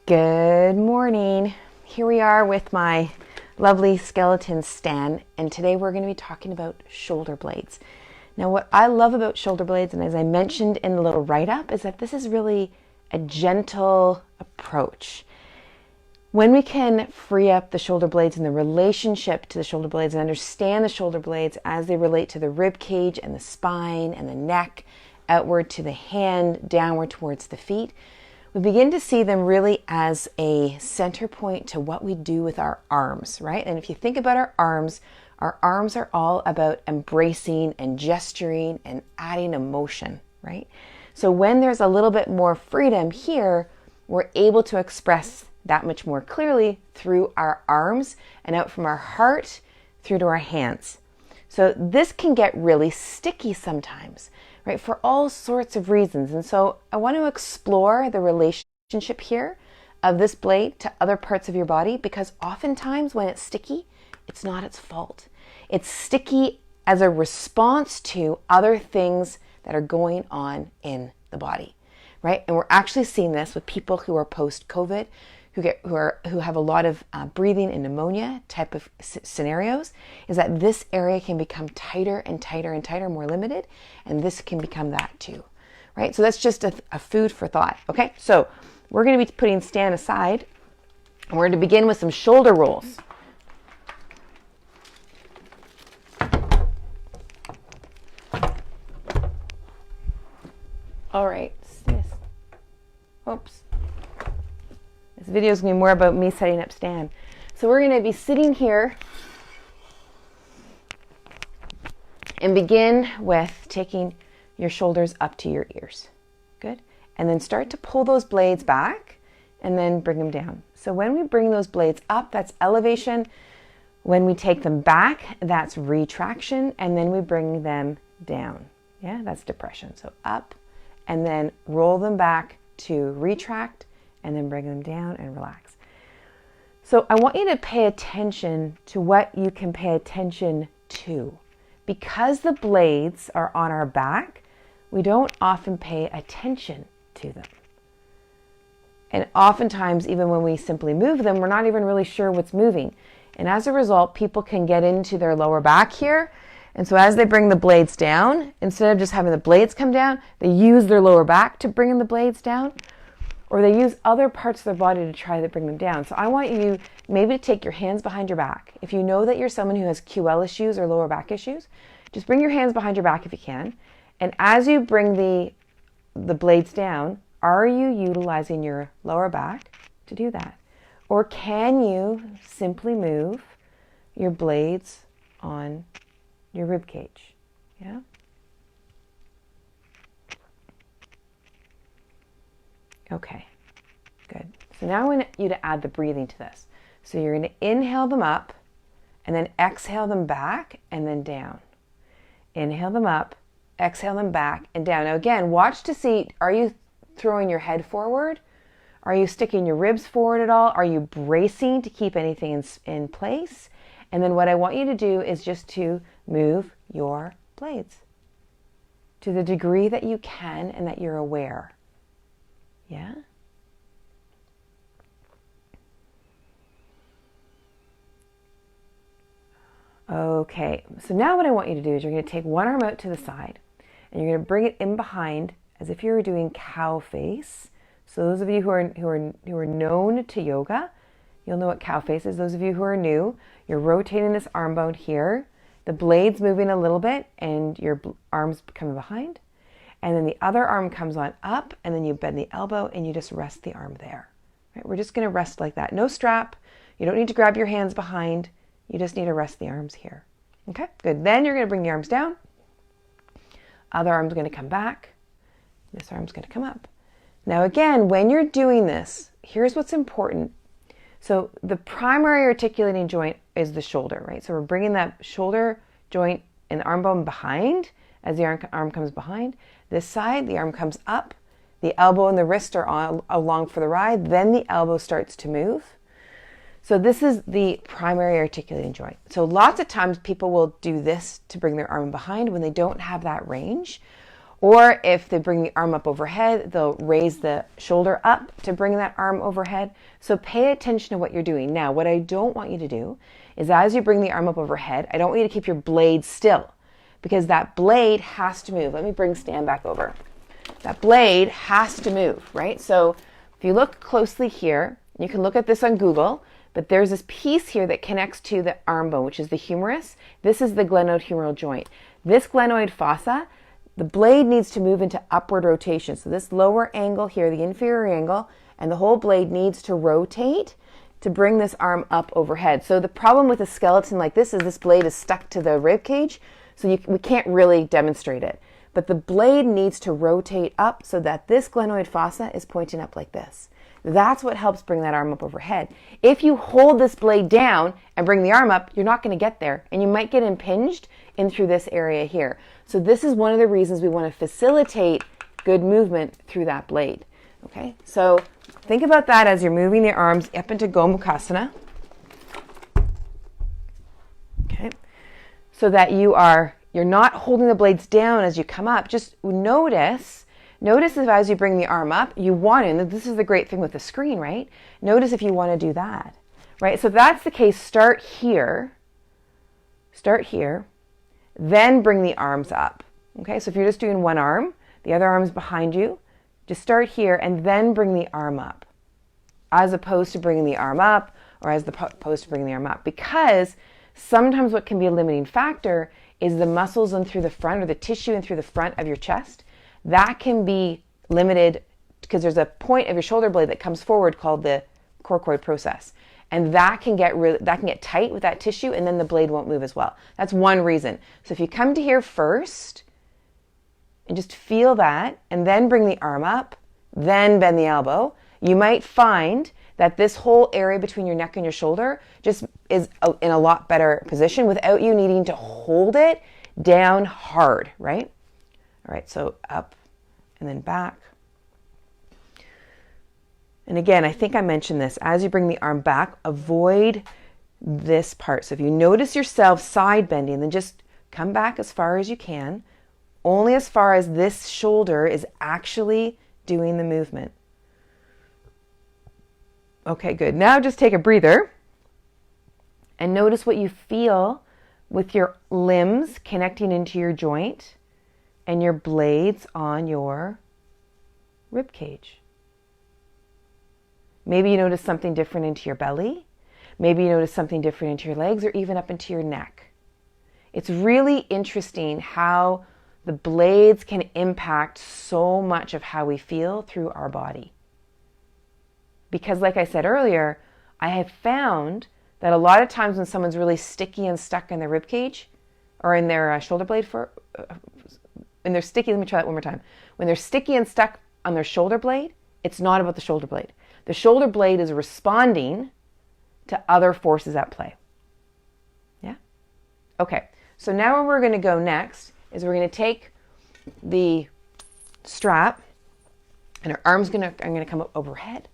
Good morning. Here we are with my lovely skeleton Stan, and today we're going to be talking about shoulder blades. Now, what I love about shoulder blades, and as I mentioned in the little write-up, is that this is really a gentle approach. When we can free up the shoulder blades and the relationship to the shoulder blades and understand the shoulder blades as they relate to the rib cage and the spine and the neck, outward to the hand, downward towards the feet, we begin to see them really as a center point to what we do with our arms, right? And if you think about our arms are all about embracing and gesturing and adding emotion, right? So when there's a little bit more freedom here, we're able to express that much more clearly through our arms and out from our heart through to our hands. So this can get really sticky sometimes, right, for all sorts of reasons. And so I want to explore the relationship here of this blade to other parts of your body, because oftentimes when it's sticky, it's not its fault. It's sticky as a response to other things that are going on in the body, right? And we're actually seeing this with people who are post-COVID, who have a lot of breathing and pneumonia type of scenarios, is that this area can become tighter and tighter and tighter, more limited, and this can become that too, right? So that's just a food for thought. Okay, so we're going to be putting Stan aside, and we're going to begin with some shoulder rolls. All right, oops. This video is going to be more about me setting up Stan. So we're going to be sitting here and begin with taking your shoulders up to your ears. Good. And then start to pull those blades back and then bring them down. So when we bring those blades up, that's elevation. When we take them back, that's retraction. And then we bring them down. Yeah, that's depression. So up and then roll them back to retract, and then bring them down and relax. So I want you to pay attention to what you can pay attention to. Because the blades are on our back, we don't often pay attention to them. And oftentimes, even when we simply move them, we're not even really sure what's moving. And as a result, people can get into their lower back here. And so as they bring the blades down, instead of just having the blades come down, they use their lower back to bring the blades down. Or they use other parts of their body to try to bring them down. So I want you maybe to take your hands behind your back. If you know that you're someone who has QL issues or lower back issues, just bring your hands behind your back if you can. And as you bring the blades down, are you utilizing your lower back to do that? Or can you simply move your blades on your rib cage? Yeah? Okay, good. So now I want you to add the breathing to this. So you're going to inhale them up and then exhale them back and then down. Inhale them up, exhale them back and down. Now again, watch to see, are you throwing your head forward? Are you sticking your ribs forward at all? Are you bracing to keep anything in place? And then what I want you to do is just to move your blades to the degree that you can and that you're aware. Yeah? Okay, so now what I want you to do is you're going to take one arm out to the side and you're going to bring it in behind as if you were doing cow face. So those of you who are known to yoga, you'll know what cow face is. Those of you who are new, you're rotating this arm bone here, the blade's moving a little bit and your arms coming behind. And then the other arm comes on up, and then you bend the elbow and you just rest the arm there. Right? We're just going to rest like that. No strap. You don't need to grab your hands behind. You just need to rest the arms here. Okay, good. Then you're going to bring the arms down. Other arm's going to come back. This arm's going to come up. Now again, when you're doing this, here's what's important. So the primary articulating joint is the shoulder, right? So we're bringing that shoulder joint and the arm bone behind as the arm comes behind. This side, the arm comes up, the elbow and the wrist are along for the ride, then the elbow starts to move. So this is the primary articulating joint. So lots of times people will do this to bring their arm behind when they don't have that range, Or if they bring the arm up overhead, they'll raise the shoulder up to bring that arm overhead. So pay attention to what you're doing. Now, what I don't want you to do is as you bring the arm up overhead, I don't want you to keep your blade still because that blade has to move. Let me bring Stan back over. That blade has to move, right? So if you look closely here, you can look at this on Google, but there's this piece here that connects to the arm bone, which is the humerus. This is the glenohumeral joint. This glenoid fossa, the blade needs to move into upward rotation. So this lower angle here, the inferior angle, and the whole blade needs to rotate to bring this arm up overhead. So the problem with a skeleton like this is this blade is stuck to the rib cage, so we can't really demonstrate it. But the blade needs to rotate up so that this glenoid fossa is pointing up like this. That's what helps bring that arm up overhead. If you hold this blade down and bring the arm up, you're not going to get there, and you might get impinged in through this area here. So this is one of the reasons we want to facilitate good movement through that blade. Okay, so think about that as you're moving the arms up into Gomukhasana. Okay, so that you're not holding the blades down as you come up. Just notice if as you bring the arm up, you want to, and this is the great thing with the screen, right? Notice if you want to do that, right? So if that's the case, start here, then bring the arms up. Okay, so if you're just doing one arm, the other arm's behind you, just start here and then bring the arm up, as opposed to bringing the arm up or as opposed to bringing the arm up. Because sometimes what can be a limiting factor is the muscles in through the front or the tissue in through the front of your chest. That can be limited because there's a point of your shoulder blade that comes forward called the coracoid process. And that can get tight with that tissue, and then the blade won't move as well. That's one reason. So if you come to here first and just feel that, and then bring the arm up, then bend the elbow, you might find that this whole area between your neck and your shoulder just is in a lot better position without you needing to hold it down hard, right? All right, so up and then back. And again, I think I mentioned this, as you bring the arm back, avoid this part. So if you notice yourself side bending, then just come back as far as you can, only as far as this shoulder is actually doing the movement. Okay, good. Now just take a breather and notice what you feel with your limbs connecting into your joint and your blades on your rib cage. Maybe you notice something different into your belly. Maybe you notice something different into your legs or even up into your neck. It's really interesting how the blades can impact so much of how we feel through our body. Because like I said earlier, I have found that a lot of times when someone's really sticky and stuck in their rib cage or in their shoulder blade when they're sticky, let me try that one more time. When they're sticky and stuck on their shoulder blade, it's not about the shoulder blade. The shoulder blade is responding to other forces at play. Yeah? Okay, so now where we're going to go next is we're going to take the strap and our arms are going to come up overhead,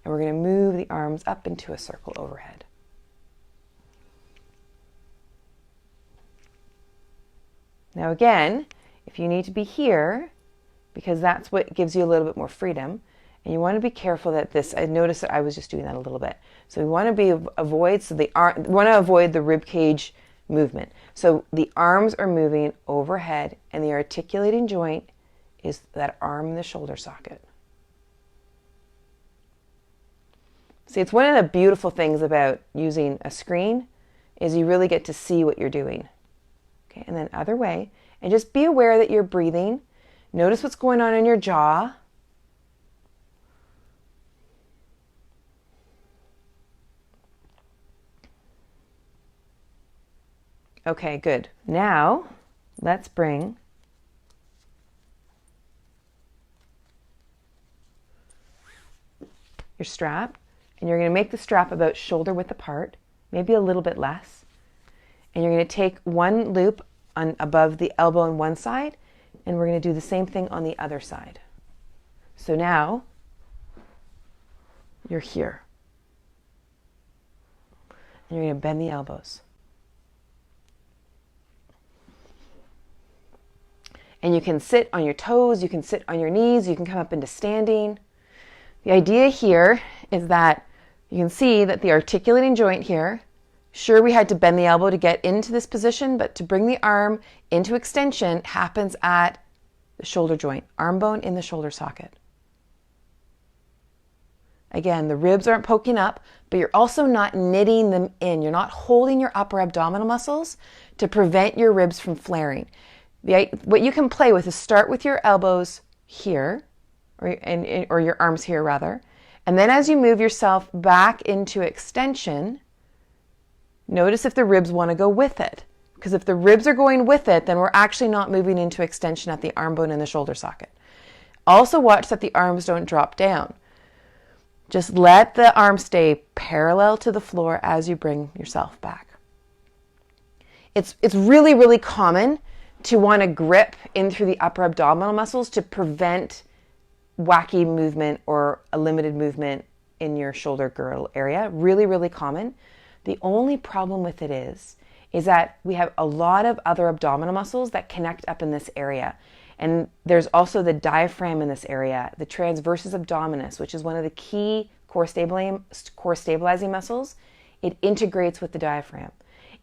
and we're going to move the arms up into a circle overhead. Now again, if you need to be here, because that's what gives you a little bit more freedom, and you want to be careful that I noticed that I was just doing that a little bit. So we want to avoid the rib cage movement. So the arms are moving overhead, and the articulating joint is that arm in the shoulder socket. See, it's one of the beautiful things about using a screen is you really get to see what you're doing. Okay, and then other way. And just be aware that you're breathing. Notice what's going on in your jaw. Okay, good. Now, let's bring your strap, and you're going to make the strap about shoulder width apart, maybe a little bit less. And you're going to take one loop above the elbow on one side, and we're going to do the same thing on the other side. So now you're here. And you're going to bend the elbows. And you can sit on your toes, you can sit on your knees, you can come up into standing. The idea here is that you can see that the articulating joint here, sure, we had to bend the elbow to get into this position, but to bring the arm into extension happens at the shoulder joint, arm bone in the shoulder socket. Again, the ribs aren't poking up, but you're also not knitting them in. You're not holding your upper abdominal muscles to prevent your ribs from flaring. What you can play with is start with your elbows here, or your arms here rather, and then as you move yourself back into extension, notice if the ribs want to go with it. Because if the ribs are going with it, then we're actually not moving into extension at the arm bone in the shoulder socket. Also watch that the arms don't drop down. Just let the arms stay parallel to the floor as you bring yourself back. It's really, really common to want to grip in through the upper abdominal muscles to prevent wacky movement or a limited movement in your shoulder girdle area. Really, really common. The only problem with it is that we have a lot of other abdominal muscles that connect up in this area. And there's also the diaphragm in this area, the transversus abdominis, which is one of the key core stabilizing muscles. It integrates with the diaphragm.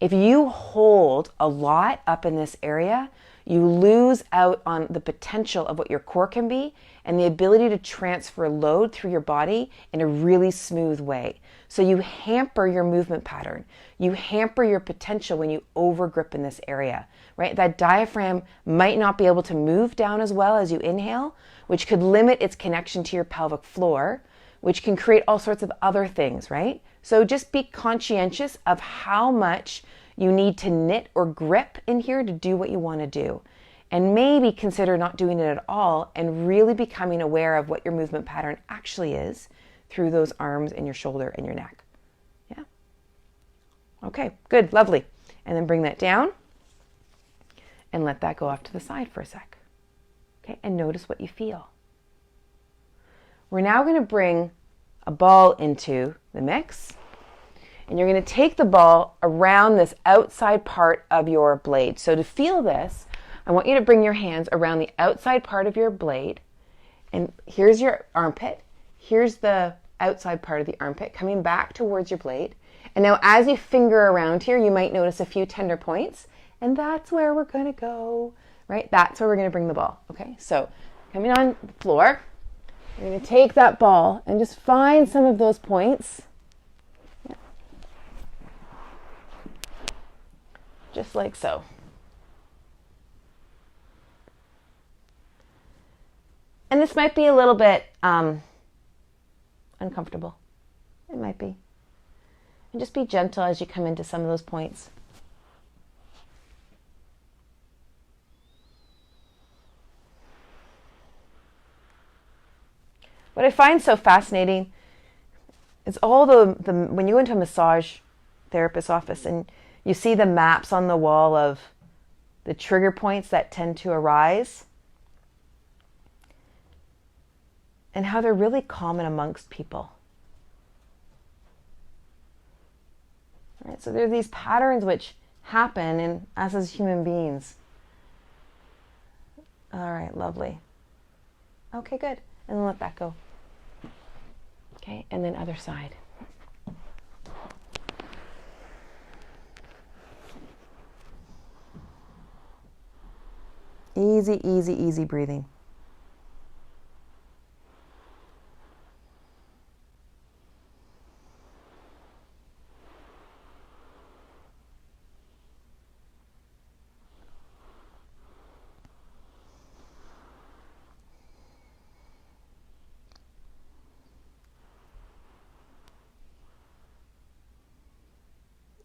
If you hold a lot up in this area, you lose out on the potential of what your core can be and the ability to transfer load through your body in a really smooth way. So you hamper your movement pattern. You hamper your potential when you overgrip in this area, right? That diaphragm might not be able to move down as well as you inhale, which could limit its connection to your pelvic floor, which can create all sorts of other things, right? So just be conscientious of how much you need to knit or grip in here to do what you want to do. And maybe consider not doing it at all and really becoming aware of what your movement pattern actually is through those arms and your shoulder and your neck. Yeah? Okay, good, lovely. And then bring that down and let that go off to the side for a sec. Okay, and notice what you feel. We're now going to bring a ball into the mix. And you're going to take the ball around this outside part of your blade. So to feel this, I want you to bring your hands around the outside part of your blade. And here's your armpit. Here's the outside part of the armpit coming back towards your blade. And now as you finger around here, you might notice a few tender points. And that's where we're going to go, right? That's where we're going to bring the ball. Okay, so coming on the floor, you're going to take that ball and just find some of those points. Just like so. And this might be a little bit uncomfortable. It might be. And just be gentle as you come into some of those points. What I find so fascinating is all the when you go into a massage therapist's office and you see the maps on the wall of the trigger points that tend to arise and how they're really common amongst people. All right, so there are these patterns which happen in us as human beings. All right, lovely. Okay, good. And then let that go. Okay, and then other side. Easy, easy, easy breathing.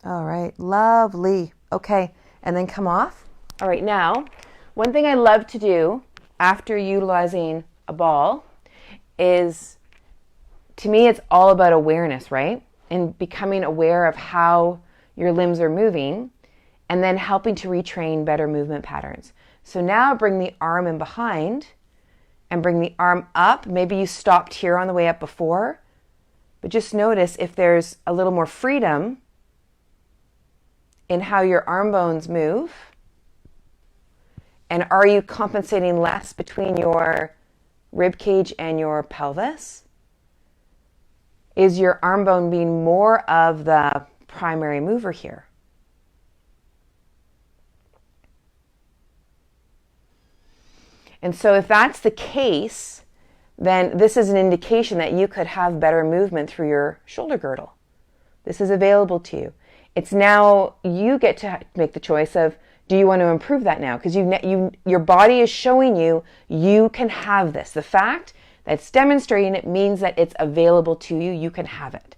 All right, lovely. Okay, and then come off. All right, now, one thing I love to do after utilizing a ball is, to me, it's all about awareness, right? And becoming aware of how your limbs are moving and then helping to retrain better movement patterns. So now bring the arm in behind and bring the arm up. Maybe you stopped here on the way up before, but just notice if there's a little more freedom in how your arm bones move. And are you compensating less between your rib cage and your pelvis? Is your arm bone being more of the primary mover here? And so if that's the case, then this is an indication that you could have better movement through your shoulder girdle. This is available to you. It's now you get to make the choice of, do you want to improve that now? Because your body is showing you you can have this. The fact that it's demonstrating it means that it's available to you. You can have it.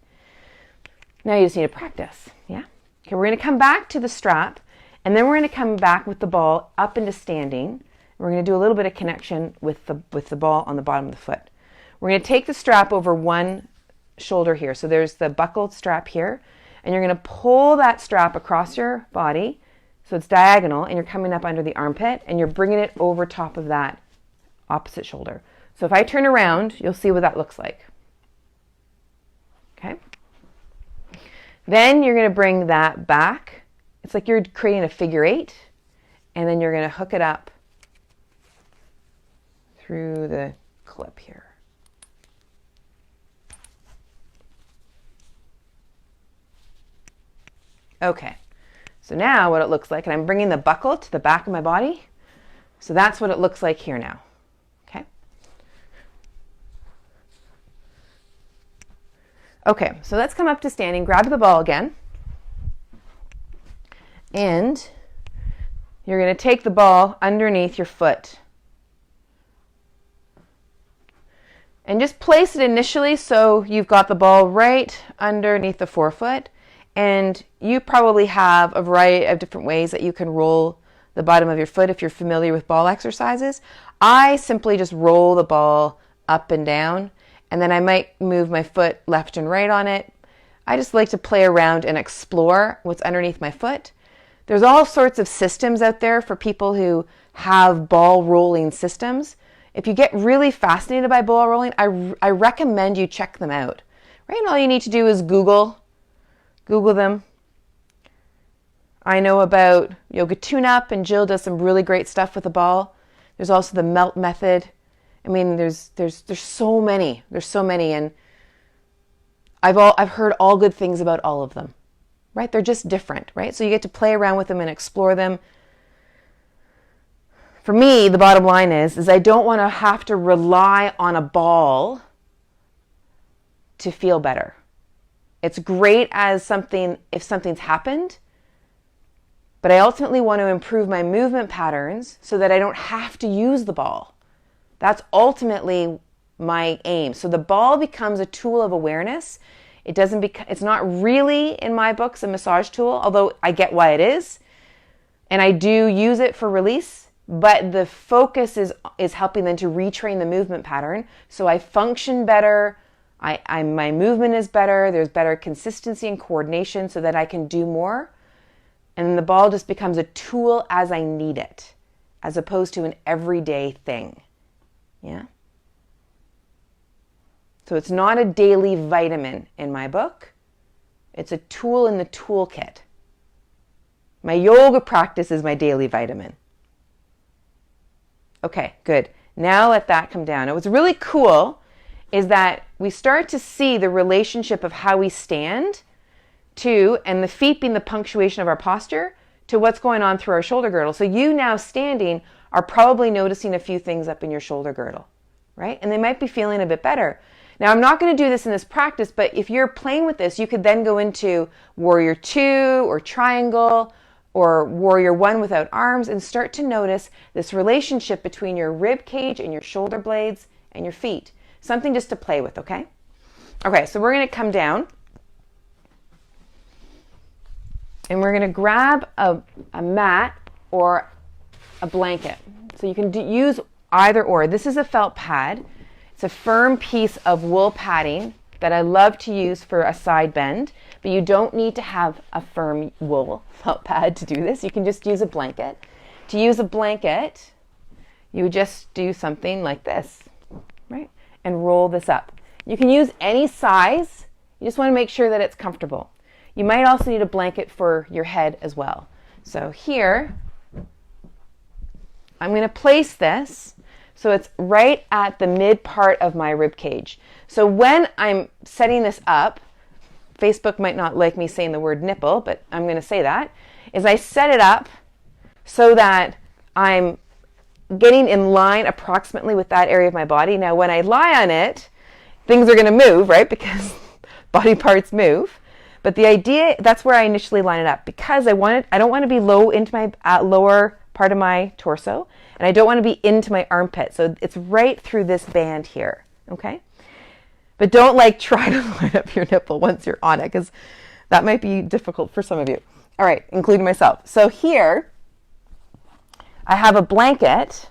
Now you just need to practice. Yeah? Okay, we're going to come back to the strap, and then we're going to come back with the ball up into standing. We're going to do a little bit of connection with the ball on the bottom of the foot. We're going to take the strap over one shoulder here. So there's the buckled strap here, and you're going to pull that strap across your body so it's diagonal, and you're coming up under the armpit, and you're bringing it over top of that opposite shoulder. So if I turn around, you'll see what that looks like. Okay? Then you're going to bring that back. It's like you're creating a figure eight, and then you're going to hook it up through the clip here. Okay, so now what it looks like, and I'm bringing the buckle to the back of my body. So that's what it looks like here now. Okay. Okay, so let's come up to standing, grab the ball again. And you're going to take the ball underneath your foot. And just place it initially so you've got the ball right underneath the forefoot. And you probably have a variety of different ways that you can roll the bottom of your foot if you're familiar with ball exercises. I simply just roll the ball up and down, and then I might move my foot left and right on it. I just like to play around and explore what's underneath my foot. There's all sorts of systems out there for people who have ball rolling systems. If you get really fascinated by ball rolling, I recommend you check them out. Right? And all you need to do is Google them. I know about Yoga Tune-Up, and Jill does some really great stuff with the ball. There's also the melt method. I mean, there's so many. There's so many, and I've heard all good things about all of them. Right? They're just different, right? So you get to play around with them and explore them. For me, the bottom line is I don't want to have to rely on a ball to feel better. It's great as something if something's happened, but I ultimately want to improve my movement patterns so that I don't have to use the ball. That's ultimately my aim. So the ball becomes a tool of awareness. It's not really, in my books, a massage tool, although I get why it is. And I do use it for release, but the focus is helping them to retrain the movement pattern. So I function better. My movement is better. There's better consistency and coordination so that I can do more. And the ball just becomes a tool as I need it, as opposed to an everyday thing. Yeah? So it's not a daily vitamin in my book. It's a tool in the toolkit. My yoga practice is my daily vitamin. Okay, good. Now let that come down. And what's really cool is that we start to see the relationship of how we stand to, and the feet being the punctuation of our posture, to what's going on through our shoulder girdle. So you now standing are probably noticing a few things up in your shoulder girdle, right? And they might be feeling a bit better. Now, I'm not going to do this in this practice, but if you're playing with this, you could then go into Warrior 2 or Triangle or Warrior 1 without arms and start to notice this relationship between your rib cage and your shoulder blades and your feet. Something just to play with, okay? Okay, so we're going to come down and we're going to grab a mat or a blanket. So you can use either or. This is a felt pad. It's a firm piece of wool padding that I love to use for a side bend, but you don't need to have a firm wool felt pad to do this. You can just use a blanket. To use a blanket, you would just do something like this, right? And roll this up. You can use any size. You just want to make sure that it's comfortable. You might also need a blanket for your head as well. So here, I'm going to place this so it's right at the mid part of my rib cage. So when I'm setting this up, Facebook might not like me saying the word nipple, but I'm going to say that, is I set it up so that I'm getting in line approximately with that area of my body. Now, when I lie on it, things are going to move, right? Because body parts move. But the idea, that's where I initially line it up, because I don't want to be low into my lower part of my torso, and I don't want to be into my armpit. So it's right through this band here, okay? But don't try to line up your nipple once you're on it, because that might be difficult for some of you. All right, including myself. So here, I have a blanket.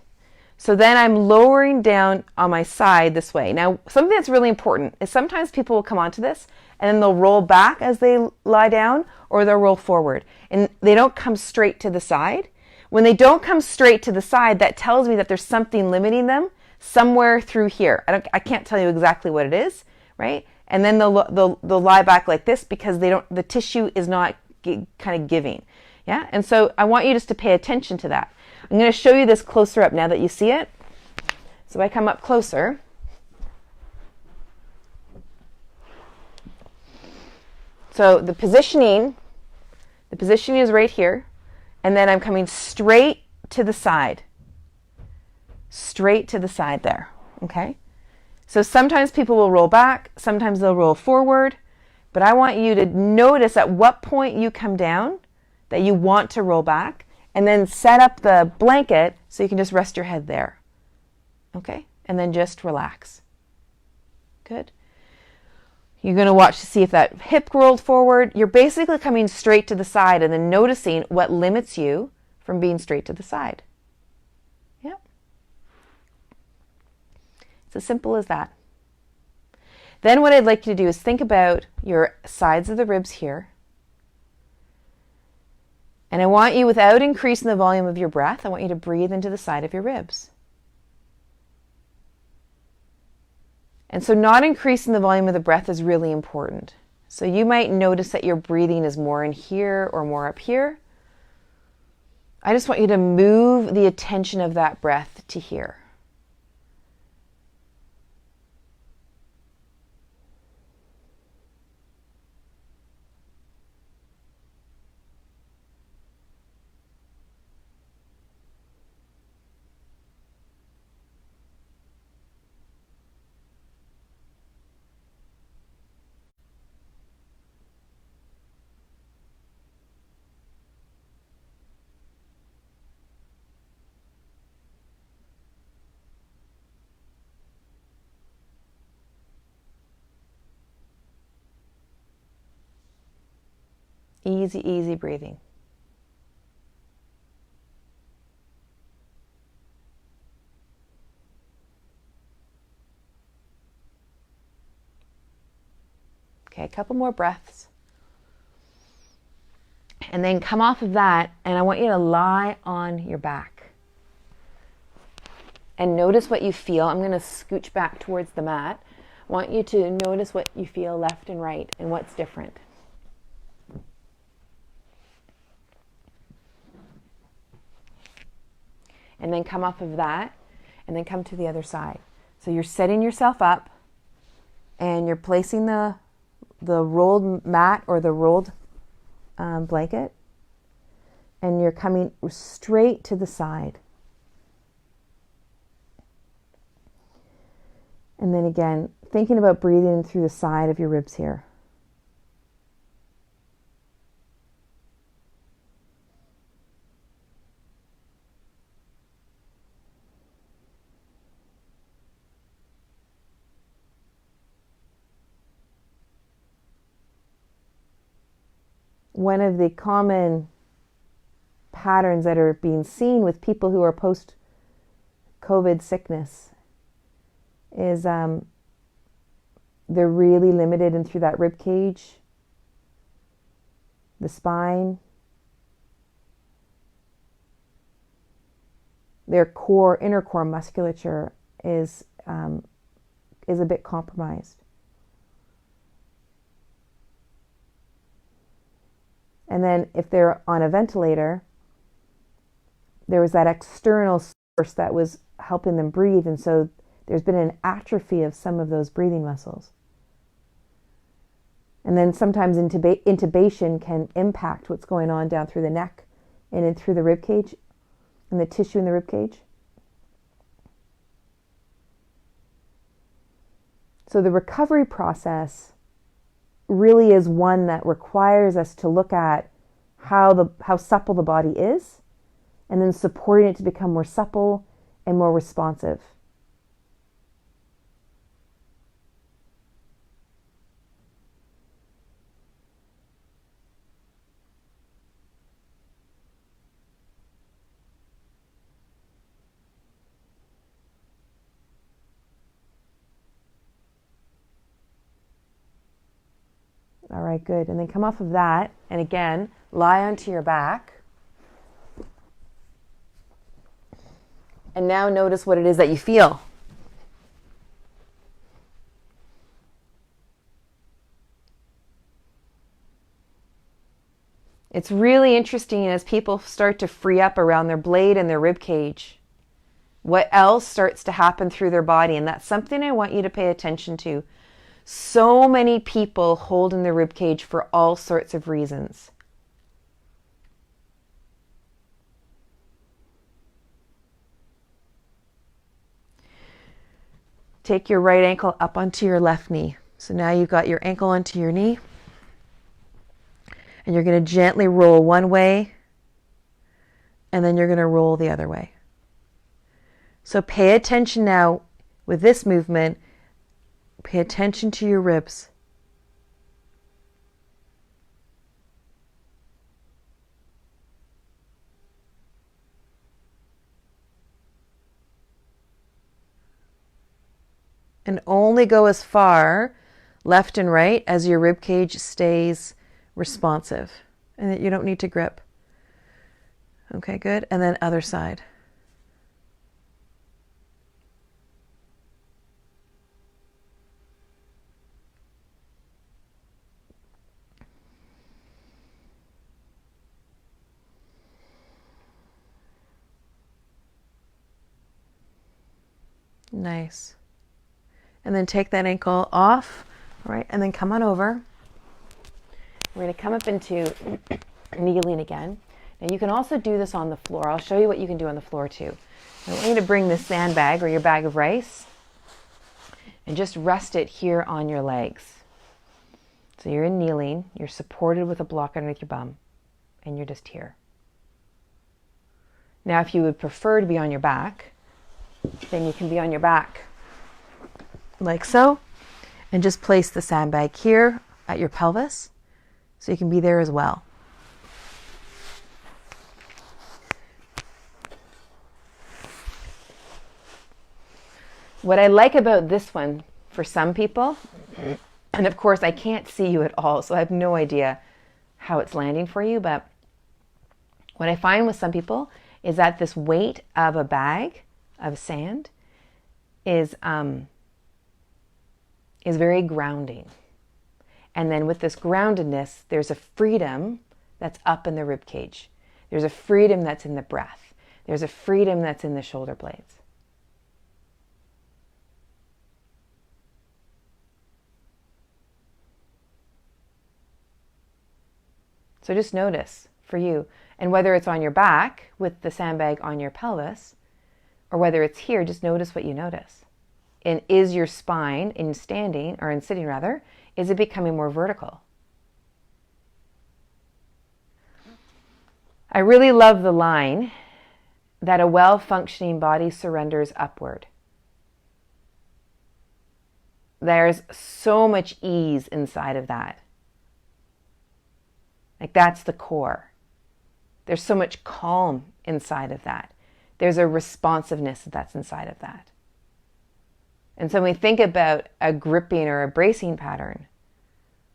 So then I'm lowering down on my side this way. Now, something that's really important is sometimes people will come onto this and then they'll roll back as they lie down, or they'll roll forward. And they don't come straight to the side. When they don't come straight to the side, that tells me that there's something limiting them somewhere through here. I can't tell you exactly what it is, right? And then they'll lie back like this because the tissue is not kind of giving. Yeah? And so I want you just to pay attention to that. I'm going to show you this closer up now that you see it. So if I come up closer, so the positioning is right here, and then I'm coming straight to the side there, okay? So sometimes people will roll back, sometimes they'll roll forward, but I want you to notice at what point you come down that you want to roll back, and then set up the blanket so you can just rest your head there, okay? And then just relax. Good. You're going to watch to see if that hip rolled forward. You're basically coming straight to the side and then noticing what limits you from being straight to the side. Yeah. It's as simple as that. Then what I'd like you to do is think about your sides of the ribs here. And I want you, without increasing the volume of your breath, I want you to breathe into the side of your ribs. And so not increasing the volume of the breath is really important. So you might notice that your breathing is more in here or more up here. I just want you to move the attention of that breath to here. Easy, easy breathing. Okay, a couple more breaths. And then come off of that, and I want you to lie on your back. And notice what you feel. I'm going to scooch back towards the mat. I want you to notice what you feel left and right and what's different. And then come off of that, and then come to the other side. So you're setting yourself up, and you're placing the rolled mat or the rolled blanket, and you're coming straight to the side. And then again, thinking about breathing through the side of your ribs here. One of the common patterns that are being seen with people who are post-COVID sickness is they're really limited in through that rib cage, the spine, their inner core musculature is a bit compromised. And then if they're on a ventilator, there was that external that was helping them breathe. And so there's been an atrophy of some of those breathing muscles. And then sometimes intubation can impact what's going on down through the neck and in through the rib cage and the tissue in the rib cage. So the recovery process really is one that requires us to look at how supple the body is, and then supporting it to become more supple and more responsive. All right, good. And then come off of that, and again, lie onto your back. And now notice what it is that you feel. It's really interesting as people start to free up around their blade and their rib cage. What else starts to happen through their body? And that's something I want you to pay attention to. So many people hold in their rib cage for all sorts of reasons. Take your right ankle up onto your left knee. So now you've got your ankle onto your knee. And you're going to gently roll one way, and then you're going to roll the other way. So pay attention now with this movement. Pay attention to your ribs. And only go as far left and right as your rib cage stays responsive, and that you don't need to grip. Okay, good. And then other side. Nice. And then take that ankle off, all right, and then come on over. We're going to come up into kneeling again. Now you can also do this on the floor. I'll show you what you can do on the floor too. I want you to bring this sandbag or your bag of rice and just rest it here on your legs. So you're in kneeling, you're supported with a block underneath your bum, and you're just here. Now if you would prefer to be on your back, then you can be on your back like so, and just place the sandbag here at your pelvis so you can be there as well. What I like about this one for some people, and of course I can't see you at all, so I have no idea how it's landing for you, but what I find with some people is that this weight of a bag of sand is very grounding. And then with this groundedness, there's a freedom that's up in the rib cage. There's a freedom that's in the breath. There's a freedom that's in the shoulder blades. So just notice for you, and whether it's on your back with the sandbag on your pelvis, or whether it's here, just notice what you notice. And is your spine in standing, or in sitting rather, is it becoming more vertical? I really love the line that a well-functioning body surrenders upward. There's so much ease inside of that. Like that's the core. There's so much calm inside of that. There's a responsiveness that's inside of that. And so when we think about a gripping or a bracing pattern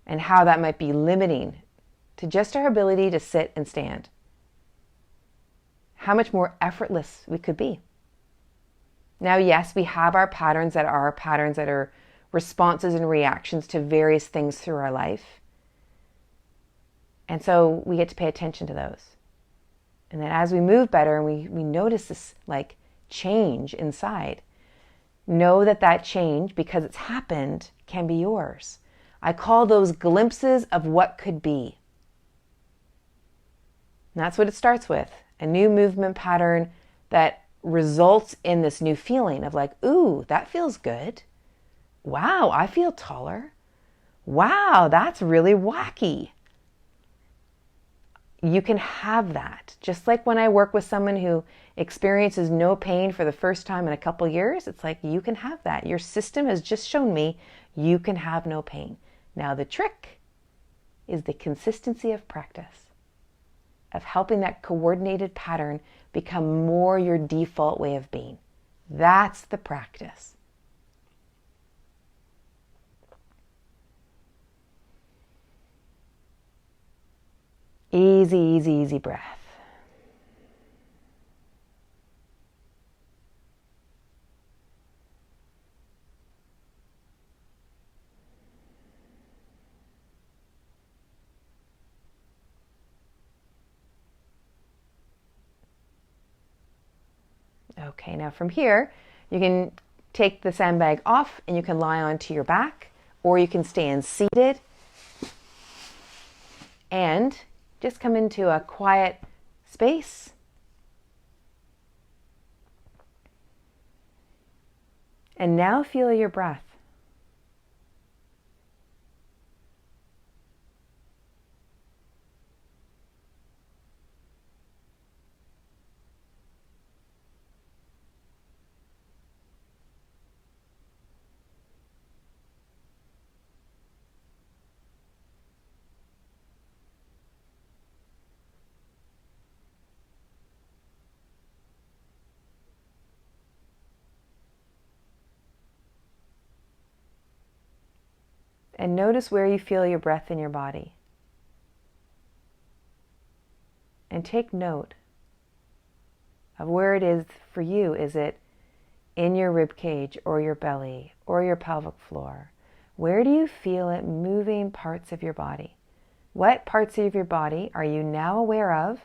and how that might be limiting to just our ability to sit and stand, how much more effortless we could be. Now, yes, we have our patterns that are responses and reactions to various things through our life. And so we get to pay attention to those. And then as we move better and we notice this like change inside. Know that that change, because it's happened, can be yours. I call those glimpses of what could be. And that's what it starts with. A new movement pattern that results in this new feeling of like, ooh, that feels good. Wow, I feel taller. Wow, that's really wacky. You can have that. Just like when I work with someone who experiences no pain for the first time in a couple years, it's like you can have that. Your system has just shown me you can have no pain. Now the trick is the consistency of practice, of helping that coordinated pattern become more your default way of being. That's the practice. Easy, easy, easy breath. Okay, now from here, you can take the sandbag off and you can lie onto your back, or you can stand seated and just come into a quiet space. And now feel your breath. And notice where you feel your breath in your body. And take note of where it is for you. Is it in your rib cage or your belly or your pelvic floor? Where do you feel it moving parts of your body? What parts of your body are you now aware of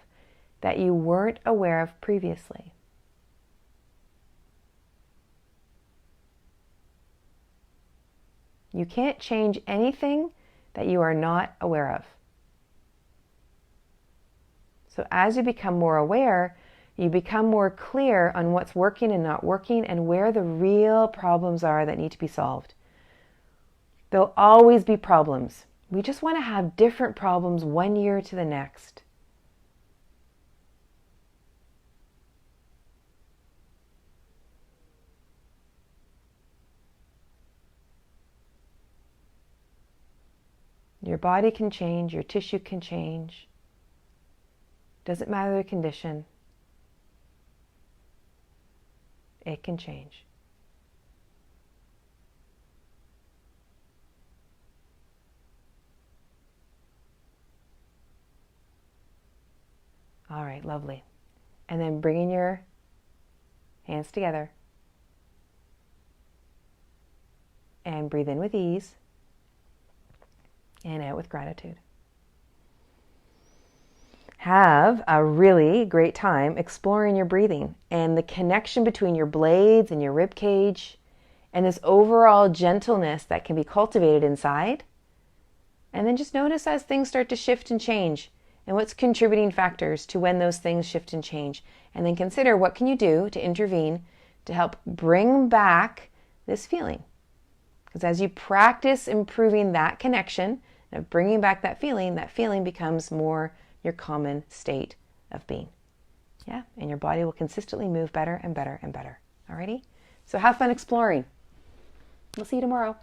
that you weren't aware of previously? You can't change anything that you are not aware of. So as you become more aware, you become more clear on what's working and not working and where the real problems are that need to be solved. There'll always be problems. We just want to have different problems one year to the next. Your body can change, your tissue can change. Doesn't matter the condition. It can change. All right, lovely. And then bringing your hands together and breathe in with ease and out with gratitude. Have a really great time exploring your breathing and the connection between your blades and your rib cage and this overall gentleness that can be cultivated inside. And then just notice as things start to shift and change and what's contributing factors to when those things shift and change. And then consider what can you do to intervene to help bring back this feeling. Because as you practice improving that connection of bringing back that feeling becomes more your common state of being. Yeah, and your body will consistently move better and better and better. Alrighty? So have fun exploring. We'll see you tomorrow.